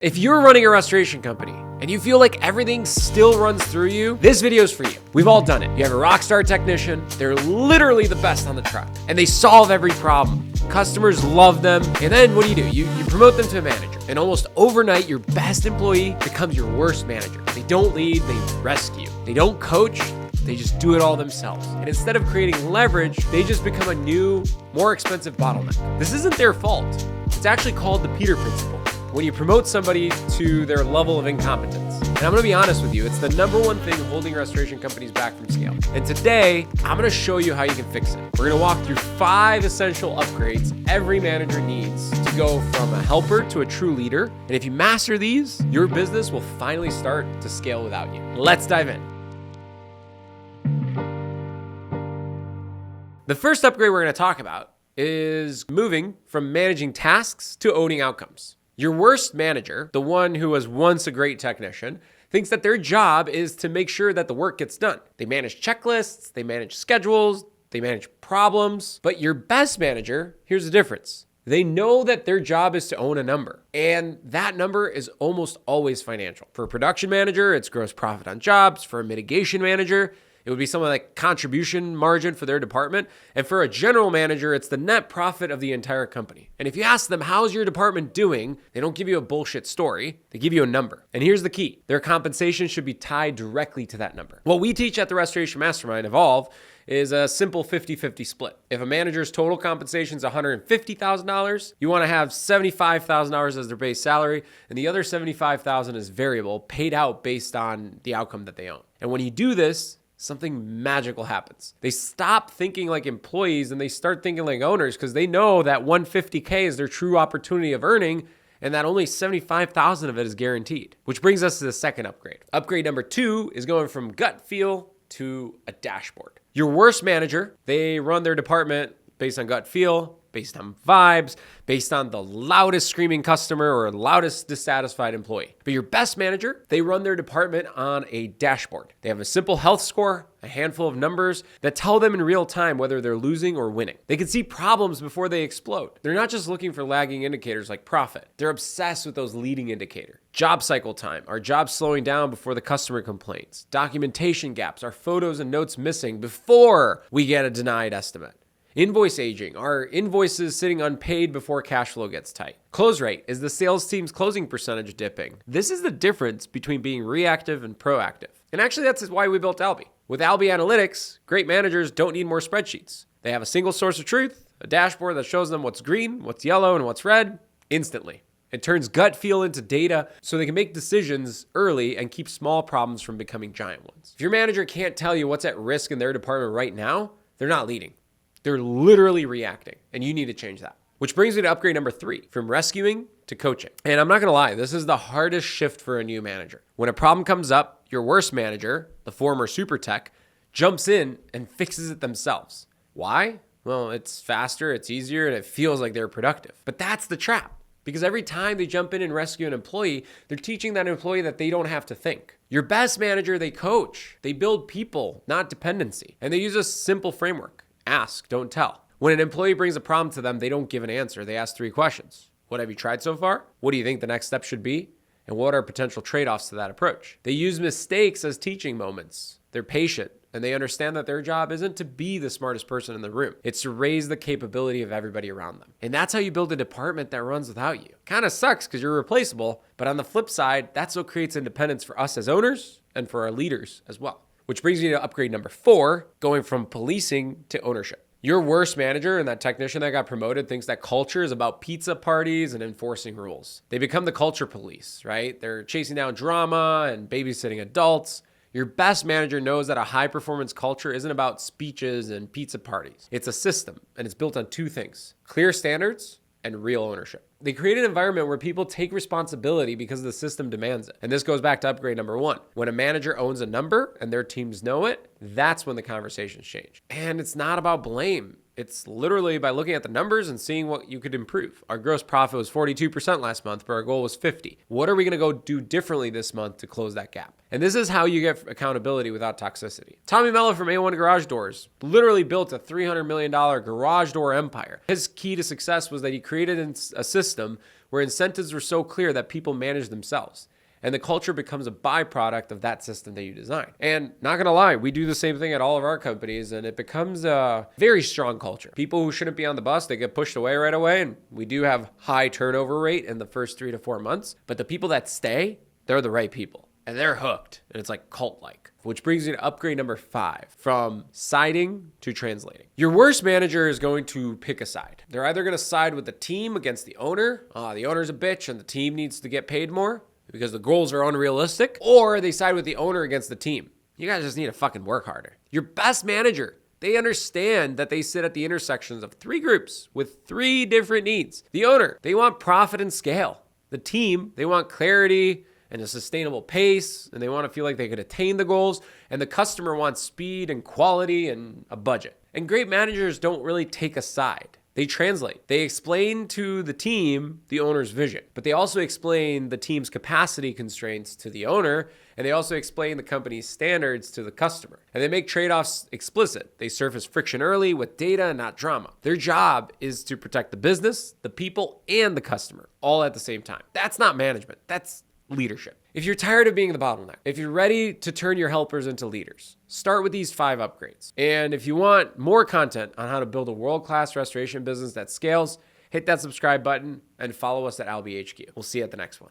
If you're running a restoration company and you feel like everything still runs through you, this video is for you. We've all done it. You have a rock star technician. They're literally the best on the truck and they solve every problem. Customers love them. And then what do? You promote them to a manager. And almost overnight, your best employee becomes your worst manager. They don't lead, they rescue. They don't coach, they just do it all themselves. And instead of creating leverage, they just become a new, more expensive bottleneck. This isn't their fault. It's actually called the Peter Principle. When you promote somebody to their level of incompetence. And I'm gonna be honest with you, it's the number one thing holding restoration companies back from scale. And today, I'm gonna show you how you can fix it. We're gonna walk through 5 essential upgrades every manager needs to go from a helper to a true leader. And if you master these, your business will finally start to scale without you. Let's dive in. The first upgrade we're gonna talk about is moving from managing tasks to owning outcomes. Your worst manager, the one who was once a great technician, thinks that their job is to make sure that the work gets done. They manage checklists, they manage schedules, they manage problems. But your best manager, here's the difference. They know that their job is to own a number, and that number is almost always financial. For a production manager, it's gross profit on jobs. For a mitigation manager, it would be something like contribution margin for their department. And for a general manager, it's the net profit of the entire company. And if you ask them, how's your department doing? They don't give you a bullshit story. They give you a number. And here's the key. Their compensation should be tied directly to that number. What we teach at the Restoration Mastermind, Evolve, is a simple 50-50 split. If a manager's total compensation is $150,000, you want to have $75,000 as their base salary, and the other $75,000 is variable, paid out based on the outcome that they own. And when you do this, something magical happens. They stop thinking like employees and they start thinking like owners because they know that $150K is their true opportunity of earning and that only $75,000 of it is guaranteed. Which brings us to the second upgrade. Upgrade number 2 is going from gut feel to a dashboard. Your worst manager, they run their department based on gut feel, based on vibes, based on the loudest screaming customer or loudest dissatisfied employee. But your best manager, they run their department on a dashboard. They have a simple health score, a handful of numbers that tell them in real time whether they're losing or winning. They can see problems before they explode. They're not just looking for lagging indicators like profit. They're obsessed with those leading indicators. Job cycle time, our jobs slowing down before the customer complains. Documentation gaps, our photos and notes missing before we get a denied estimate. Invoice aging, our invoices sitting unpaid before cash flow gets tight. Close rate, is the sales team's closing percentage dipping? This is the difference between being reactive and proactive. And actually, that's why we built Albi. With Albi Analytics, great managers don't need more spreadsheets. They have a single source of truth, a dashboard that shows them what's green, what's yellow, and what's red instantly. It turns gut feel into data so they can make decisions early and keep small problems from becoming giant ones. If your manager can't tell you what's at risk in their department right now, they're not leading. They're literally reacting, and you need to change that. Which brings me to upgrade number 3, from rescuing to coaching. And I'm not gonna lie, this is the hardest shift for a new manager. When a problem comes up, your worst manager, the former super tech, jumps in and fixes it themselves. Why? Well, it's faster, it's easier, and it feels like they're productive. But that's the trap. Because every time they jump in and rescue an employee, they're teaching that employee that they don't have to think. Your best manager, they coach. They build people, not dependency. And they use a simple framework. Ask, don't tell. When an employee brings a problem to them, they don't give an answer. They ask 3 questions. What have you tried so far? What do you think the next step should be? And what are potential trade-offs to that approach? They use mistakes as teaching moments. They're patient, and they understand that their job isn't to be the smartest person in the room. It's to raise the capability of everybody around them. And that's how you build a department that runs without you. Kind of sucks because you're replaceable, but on the flip side, that's what creates independence for us as owners and for our leaders as well. Which brings me to upgrade number 4, going from policing to ownership. Your worst manager and that technician that got promoted thinks that culture is about pizza parties and enforcing rules. They become the culture police, right? They're chasing down drama and babysitting adults. Your best manager knows that a high-performance culture isn't about speeches and pizza parties. It's a system, and it's built on 2 things: clear standards and real ownership. They create an environment where people take responsibility because the system demands it. And this goes back to upgrade number 1. When a manager owns a number and their teams know it, that's when the conversations change. And it's not about blame. It's literally by looking at the numbers and seeing what you could improve. Our gross profit was 42% last month, but our goal was 50. What are we going to go do differently this month to close that gap? And this is how you get accountability without toxicity. Tommy Mello from A1 Garage Doors literally built a $300 million garage door empire. His key to success was that he created a system where incentives were so clear that people manage themselves. And the culture becomes a byproduct of that system that you design. And not gonna lie, we do the same thing at all of our companies, and it becomes a very strong culture. People who shouldn't be on the bus, they get pushed away right away. And we do have high turnover rate in the first 3 to 4 months. But the people that stay, they're the right people. And they're hooked. And it's like cult-like. Which brings you to upgrade number 5, from siding to translating. Your worst manager is going to pick a side. They're either gonna side with the team against the owner. The owner's a bitch and the team needs to get paid more because the goals are unrealistic, or they side with the owner against the team. You guys just need to fucking work harder. Your best manager, they understand that they sit at the intersections of 3 groups with 3 different needs. The owner, they want profit and scale. The team, they want clarity and a sustainable pace, and they want to feel like they could attain the goals. And the customer wants speed and quality and a budget. And great managers don't really take a side. They translate. They explain to the team the owner's vision, but they also explain the team's capacity constraints to the owner, and they also explain the company's standards to the customer. And they make trade-offs explicit. They surface friction early with data and not drama. Their job is to protect the business, the people, and the customer all at the same time. That's not management. That's leadership. If you're tired of being the bottleneck, if you're ready to turn your helpers into leaders, start with these 5 upgrades. And if you want more content on how to build a world-class restoration business that scales, hit that subscribe button and follow us at AlbiHQ. We'll see you at the next one.